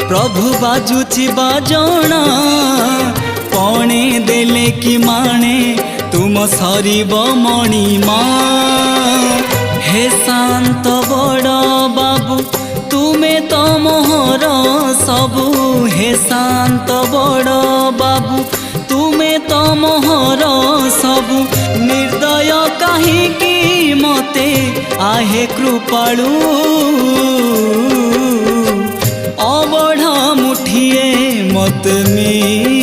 प्रभु बाजुची बाजणा पणे देले कि माणे तुम सरीब मणिमा। हे शांत बड़ बाबू तुमे तो मोहर सबू। हे शांत बड़ बाबू तुमे तो मोहर सबू। निर्दय काहीकि मते आहे कृपालु। अबढ़ा मुठिए मत में